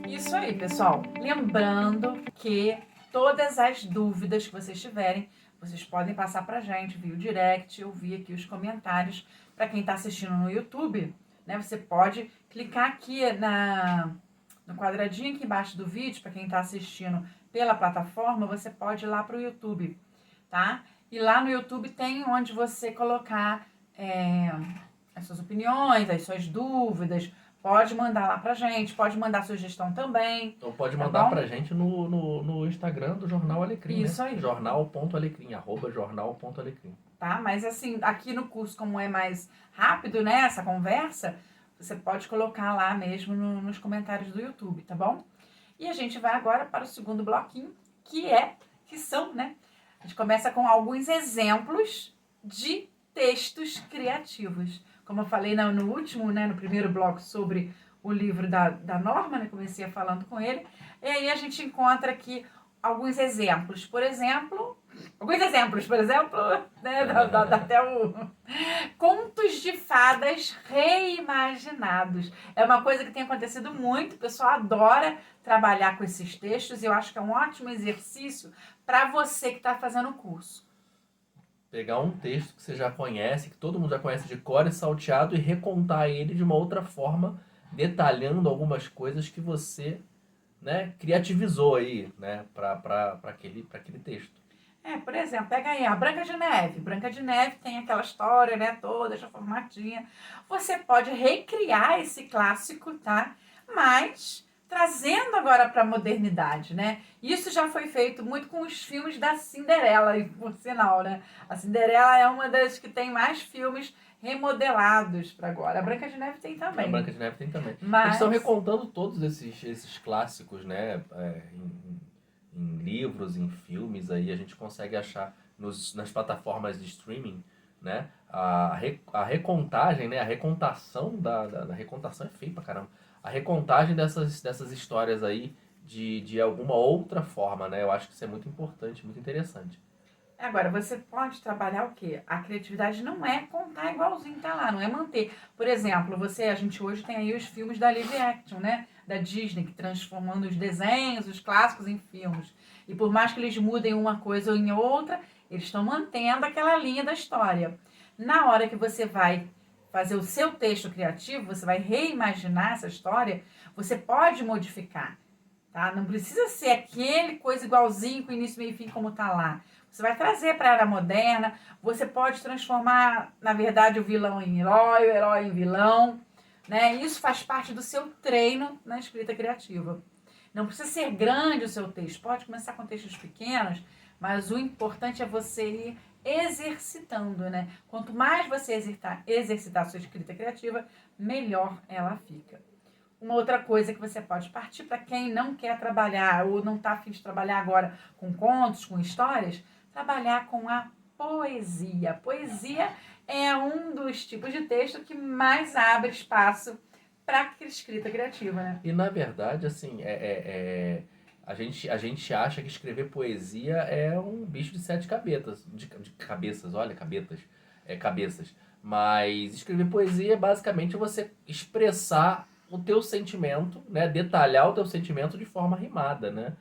Isso aí, pessoal. Lembrando que todas as dúvidas que vocês tiverem, vocês podem passar pra gente via o direct ou via aqui os comentários. Para quem está assistindo no YouTube, né, você pode clicar aqui no quadradinho aqui embaixo do vídeo. Para quem está assistindo pela plataforma, você pode ir lá para o YouTube, tá? E lá no YouTube tem onde você colocar as suas opiniões, as suas dúvidas. Pode mandar lá pra gente, pode mandar sugestão também. Então pode Tá mandar bom? pra gente no Instagram do Jornal Alecrim, Isso né? aí. Jornal.alecrim, @jornal.alecrim. Tá? Mas assim, aqui no curso, como é mais rápido, né, essa conversa, você pode colocar lá mesmo nos comentários do YouTube, tá bom? E a gente vai agora para o segundo bloquinho, que são, né? A gente começa com alguns exemplos de textos criativos. Como eu falei no último, né, no primeiro bloco sobre o livro da Norma, né, comecei falando com ele, e aí a gente encontra aqui alguns exemplos. Por exemplo, né, até o contos de fadas reimaginados. É uma coisa que tem acontecido muito, o pessoal adora trabalhar com esses textos e eu acho que é um ótimo exercício para você que está fazendo o curso. Pegar um texto que você já conhece, que todo mundo já conhece de cor e salteado, e recontar ele de uma outra forma, detalhando algumas coisas que você, né, criativizou aí, né, para aquele texto. Por exemplo, pega aí a Branca de Neve. Branca de Neve tem aquela história, né, toda já formadinha. Você pode recriar esse clássico, tá? Mas trazendo agora para a modernidade, né? Isso já foi feito muito com os filmes da Cinderela, e por sinal, né? A Cinderela é uma das que tem mais filmes remodelados para agora. A Branca de Neve tem também. A Branca de Neve tem também. Mas Eles estão recontando todos esses clássicos, né? Em livros, em filmes, aí a gente consegue achar nas plataformas de streaming, né? A recontagem, né? A recontação da recontação é feia pra caramba. A recontagem dessas histórias aí de alguma outra forma, né? Eu acho que isso é muito importante, muito interessante. agora, você pode trabalhar o quê? A criatividade não é contar igualzinho tá lá, não é manter. Por exemplo, a gente hoje tem aí os filmes da live action, né? Da Disney, que transformando os desenhos, os clássicos em filmes. E por mais que eles mudem uma coisa ou em outra, eles estão mantendo aquela linha da história. Na hora que você vai fazer o seu texto criativo, você vai reimaginar essa história, você pode modificar, tá? Não precisa ser aquele coisa igualzinho com início, meio e fim como tá lá. Você vai trazer para a era moderna, você pode transformar, na verdade, o vilão em herói, o herói em vilão, né? Isso faz parte do seu treino na escrita criativa. Não precisa ser grande o seu texto, pode começar com textos pequenos, mas o importante é você ir exercitando, né? Quanto mais você exercitar a sua escrita criativa, melhor ela fica. Uma outra coisa que você pode partir para quem não quer trabalhar ou não está afim de trabalhar agora com contos, com histórias, trabalhar com a poesia. A poesia é um dos tipos de texto que mais abre espaço para escrita criativa, né? E na verdade, assim, a gente acha que escrever poesia é um bicho de sete cabeças, de cabeças, olha, cabeças. Mas escrever poesia é basicamente você expressar o teu sentimento, né? Detalhar o teu sentimento de forma rimada, né?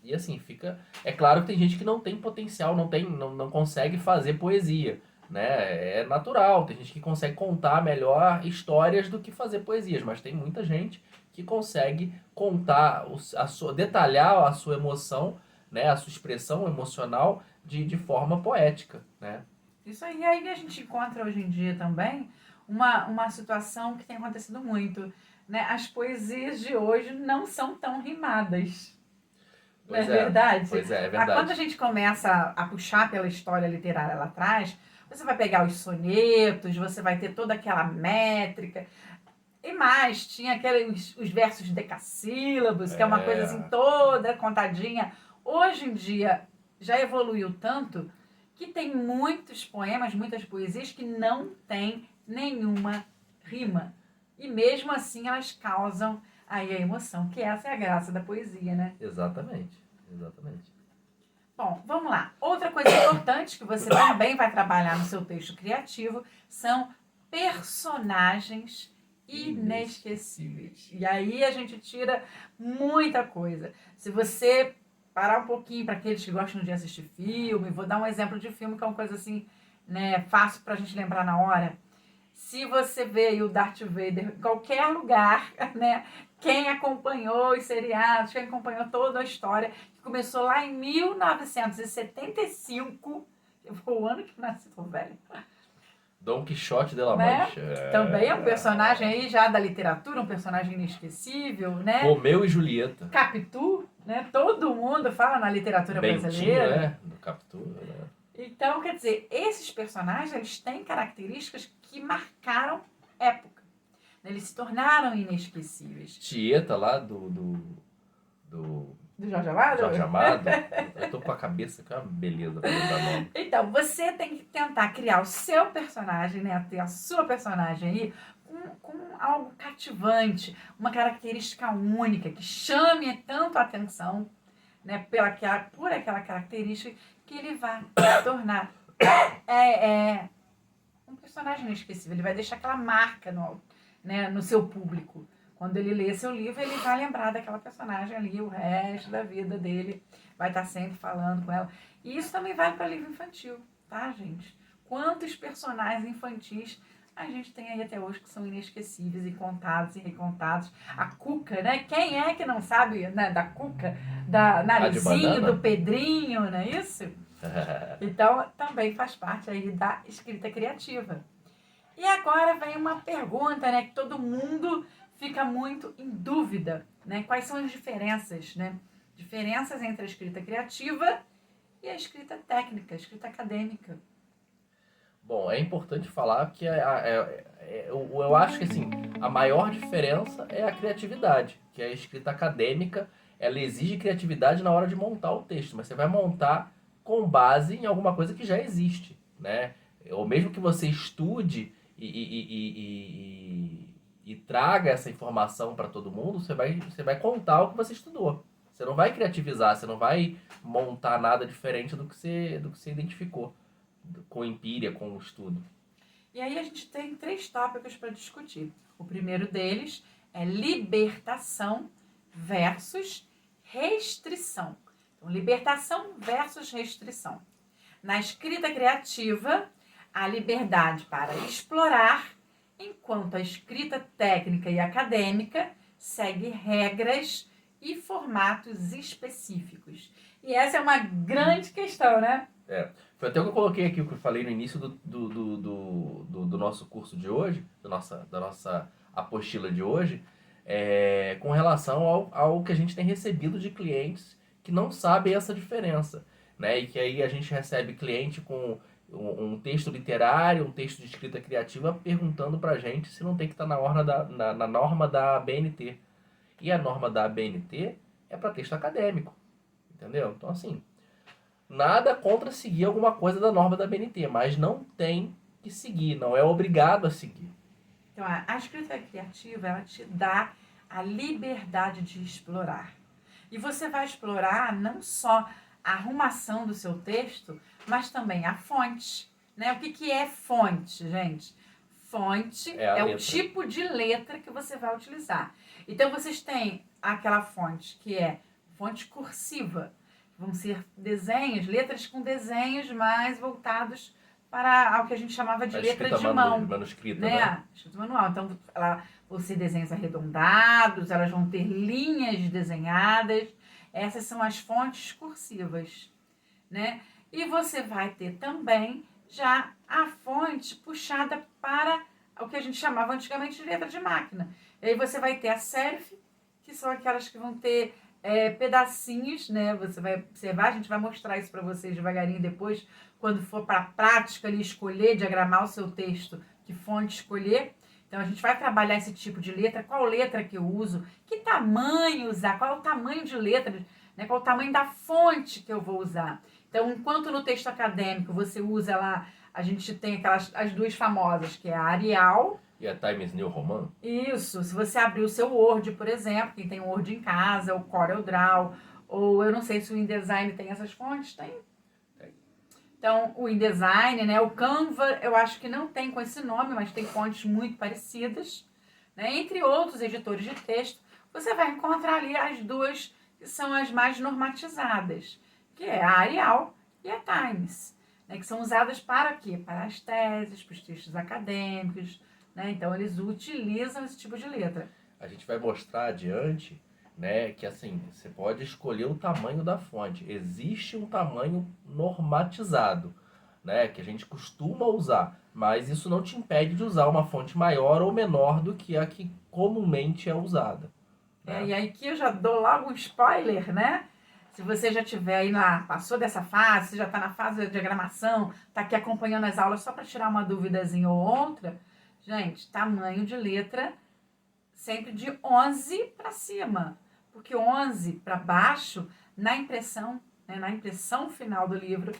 E assim, fica. É claro que tem gente que não tem potencial, não consegue fazer poesia, né? É natural, tem gente que consegue contar melhor histórias do que fazer poesias, mas tem muita gente que consegue contar, detalhar a sua emoção, né? A sua expressão emocional de forma poética, né? Isso aí. E aí a gente encontra hoje em dia também uma situação que tem acontecido muito, né? As poesias de hoje não são tão rimadas. Não é verdade? Pois é Quando verdade. a gente começa a puxar pela história literária lá atrás, você vai pegar os sonetos, você vai ter toda aquela métrica. E mais, tinha os versos decassílabos, que é uma coisa assim toda contadinha. Hoje em dia já evoluiu tanto que tem muitos poemas, muitas poesias que não tem nenhuma rima. E mesmo assim elas causam aí a emoção, que essa é a graça da poesia, né? Exatamente. Bom, vamos lá. Outra coisa importante que você também vai trabalhar no seu texto criativo são personagens inesquecíveis. E aí a gente tira muita coisa. Se você parar um pouquinho para aqueles que gostam de assistir filme, vou dar um exemplo de filme que é uma coisa assim, né, fácil pra gente lembrar na hora. Se você vê aí o Darth Vader em qualquer lugar, né? Quem acompanhou os seriados, quem acompanhou toda a história, que começou lá em 1975, que foi o ano que eu nasci, tô velho, Dom Quixote de La né? Mancha. Também é um personagem aí já da literatura, um personagem inesquecível, né? Romeu e Julieta. Capitu, né? Todo mundo fala na literatura Bentinho, brasileira. né? Do Capitu, né? Então, quer dizer, esses personagens, eles têm características que marcaram época. Eles se tornaram inesquecíveis. Tieta lá do Do Jorge Amado? Jorge Amado. Eu tô com a cabeça que é uma beleza pra lembrar nome. Então, você tem que tentar criar o seu personagem, né? Ter a sua personagem aí com algo cativante, uma característica única, que chame tanto a atenção, né? Por aquela característica que ele vai se tornar um personagem inesquecível. Ele vai deixar aquela marca no seu público. Quando ele lê seu livro, ele vai lembrar daquela personagem ali, o resto da vida dele vai estar sempre falando com ela. E isso também vale para livro infantil, tá, gente? Quantos personagens infantis a gente tem aí até hoje que são inesquecíveis e contados e recontados. A Cuca, né? Quem é que não sabe, né, da Cuca, da Narizinho, do Pedrinho, não é isso? Então, também faz parte aí da escrita criativa. E agora vem uma pergunta, né, que todo mundo fica muito em dúvida, né? Quais são as diferenças, né? Diferenças entre a escrita criativa e a escrita técnica, a escrita acadêmica. Bom, é importante falar que eu acho que assim, a maior diferença é a criatividade, que a escrita acadêmica, ela exige criatividade na hora de montar o texto, mas você vai montar com base em alguma coisa que já existe, né? Ou mesmo que você estude e traga essa informação para todo mundo, você vai contar o que você estudou. Você não vai criativizar, você não vai montar nada diferente do que você identificou com empíria, com o estudo. E aí a gente tem 3 tópicos para discutir. O primeiro deles é libertação versus restrição. Então, libertação versus restrição. Na escrita criativa, a liberdade para explorar, enquanto a escrita técnica e acadêmica segue regras e formatos específicos. E essa é uma grande questão, né? Foi até o que eu coloquei aqui, o que eu falei no início do nosso curso de hoje, da nossa apostila de hoje, com relação ao que a gente tem recebido de clientes que não sabem essa diferença, né? E que aí a gente recebe cliente com um texto literário, um texto de escrita criativa, perguntando pra gente se não tem que estar na norma da ABNT. E a norma da ABNT é para texto acadêmico, entendeu? Então, assim, nada contra seguir alguma coisa da norma da ABNT, mas não tem que seguir, não é obrigado a seguir. Então, a escrita criativa, ela te dá a liberdade de explorar. E você vai explorar não só a arrumação do seu texto, mas também a fonte, né? O que é fonte, gente? Fonte é o tipo de letra que você vai utilizar. Então, vocês têm aquela fonte que é fonte cursiva. Vão ser desenhos, letras com desenhos mais voltados para o que a gente chamava de letra de mão. Manuscrita, né? Escrita manual. Então, ela vão ser desenhos arredondados, elas vão ter linhas desenhadas. Essas são as fontes cursivas, né? E você vai ter também já a fonte puxada para o que a gente chamava antigamente de letra de máquina. E aí você vai ter a serif, que são aquelas que vão ter pedacinhos, né? Você vai observar, a gente vai mostrar isso para vocês devagarinho depois, quando for para a prática ali, escolher, diagramar o seu texto, que fonte escolher. Então, a gente vai trabalhar esse tipo de letra, qual letra que eu uso, que tamanho usar, qual é o tamanho de letra, né? Qual é o tamanho da fonte que eu vou usar. Então, enquanto no texto acadêmico você usa lá, a gente tem as 2 famosas, que é a Arial e a Times New Roman. Isso, se você abrir o seu Word, por exemplo, quem tem Word em casa, o CorelDRAW, ou eu não sei se o InDesign tem essas fontes, tem? Então, o InDesign, né, o Canva, eu acho que não tem com esse nome, mas tem fontes muito parecidas, né? Entre outros editores de texto, você vai encontrar ali as duas que são as mais normatizadas, que é a Arial e a Times, né? Que são usadas para quê? Para as teses, para os textos acadêmicos, né? Então, eles utilizam esse tipo de letra. A gente vai mostrar adiante, né, que assim, você pode escolher o tamanho da fonte. Existe um tamanho normatizado, né, que a gente costuma usar, mas isso não te impede de usar uma fonte maior ou menor do que a que comumente é usada. Né? E aí aqui eu já dou logo um spoiler, né? Se você já tiver aí passou dessa fase, você já está na fase de diagramação, está aqui acompanhando as aulas só para tirar uma duvidazinha ou outra, gente, tamanho de letra sempre de 11 para cima, porque 11 para baixo, na impressão, né, na impressão final do livro,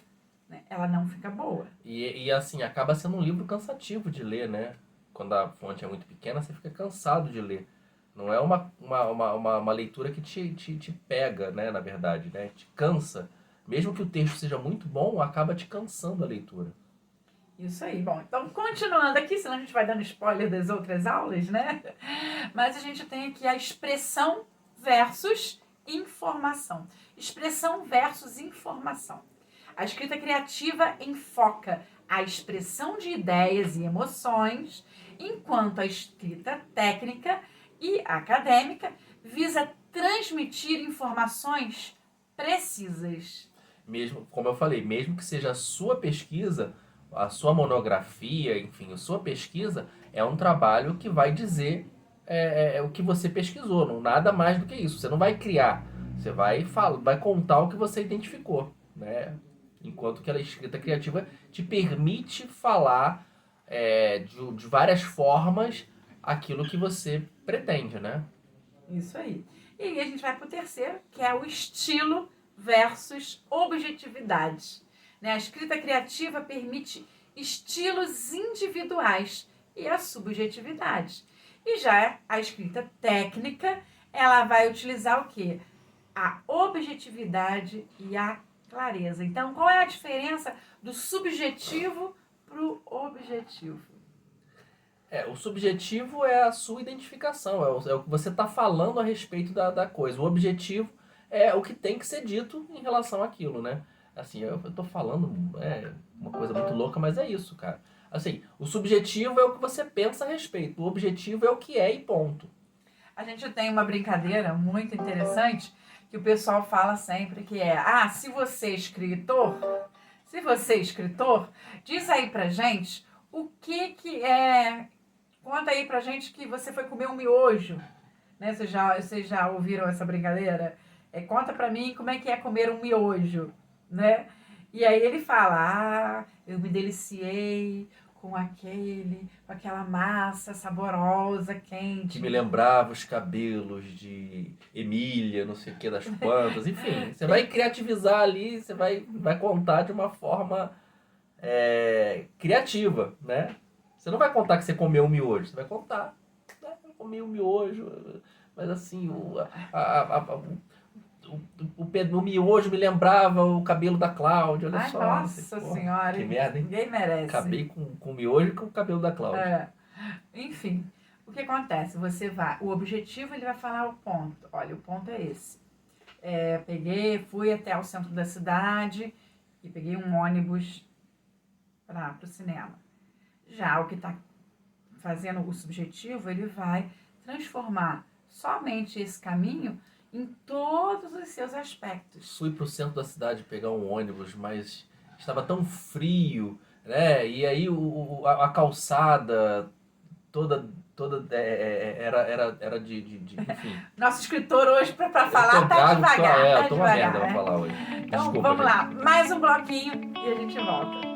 né, ela não fica boa. E assim, acaba sendo um livro cansativo de ler, né? Quando a fonte é muito pequena, você fica cansado de ler. Não é uma leitura que te pega, né, na verdade, né? Te cansa. Mesmo que o texto seja muito bom, acaba te cansando a leitura. Isso aí. Bom, então continuando aqui, senão a gente vai dando spoiler das outras aulas, né? Mas a gente tem aqui a expressão versus informação. Expressão versus informação. A escrita criativa enfoca a expressão de ideias e emoções, enquanto a escrita técnica e acadêmica visa transmitir informações precisas. Mesmo, como eu falei, mesmo que seja a sua pesquisa, a sua monografia, enfim, a sua pesquisa é um trabalho que vai dizer o que você pesquisou, não nada mais do que isso. Você não vai criar, você vai contar o que você identificou, né? Enquanto que a escrita criativa te permite falar de várias formas aquilo que você pretende, né? Isso aí. E aí a gente vai para o terceiro, que é o estilo versus objetividade. Né? A escrita criativa permite estilos individuais e a subjetividade. E já a escrita técnica, ela vai utilizar o quê? A objetividade e a clareza. Então, qual é a diferença do subjetivo para o objetivo? O subjetivo é a sua identificação, é o que você está falando a respeito da coisa. O objetivo é o que tem que ser dito em relação àquilo, né? Assim, eu tô falando uma coisa muito louca, mas é isso, cara. Assim, o subjetivo é o que você pensa a respeito, o objetivo é o que é e ponto. A gente tem uma brincadeira muito interessante que o pessoal fala sempre que é: se você é escritor, diz aí pra gente o que é. Conta aí pra gente que você foi comer um miojo. Né? Vocês já ouviram essa brincadeira? Conta pra mim como é que é comer um miojo, né? E aí ele fala: eu me deliciei com aquela massa saborosa, quente. Que me lembrava os cabelos de Emília, não sei o que, das quantas. Enfim, você vai criativizar ali, você vai contar de uma forma criativa, né? Você não vai contar que você comeu um miojo, você vai contar, né? Eu comi um miojo, mas assim, o miojo me lembrava o cabelo da Cláudia, olha só. Nossa senhora, que merda, hein? Ninguém merece. Acabei com o miojo e com o cabelo da Cláudia. Enfim, o que acontece? O objetivo, ele vai falar o ponto. Olha, o ponto é esse. Fui até o centro da cidade e peguei um ônibus para o cinema. Já o que está fazendo o subjetivo, ele vai transformar somente esse caminho em todos os seus aspectos. Fui para o centro da cidade pegar um ônibus, mas estava tão frio, né? E aí a calçada toda era de enfim. Nosso escritor hoje, para falar, tá devagar. Eu tô uma merda pra falar hoje. Então, Desculpa, vamos gente. lá. Mais um bloquinho e a gente volta.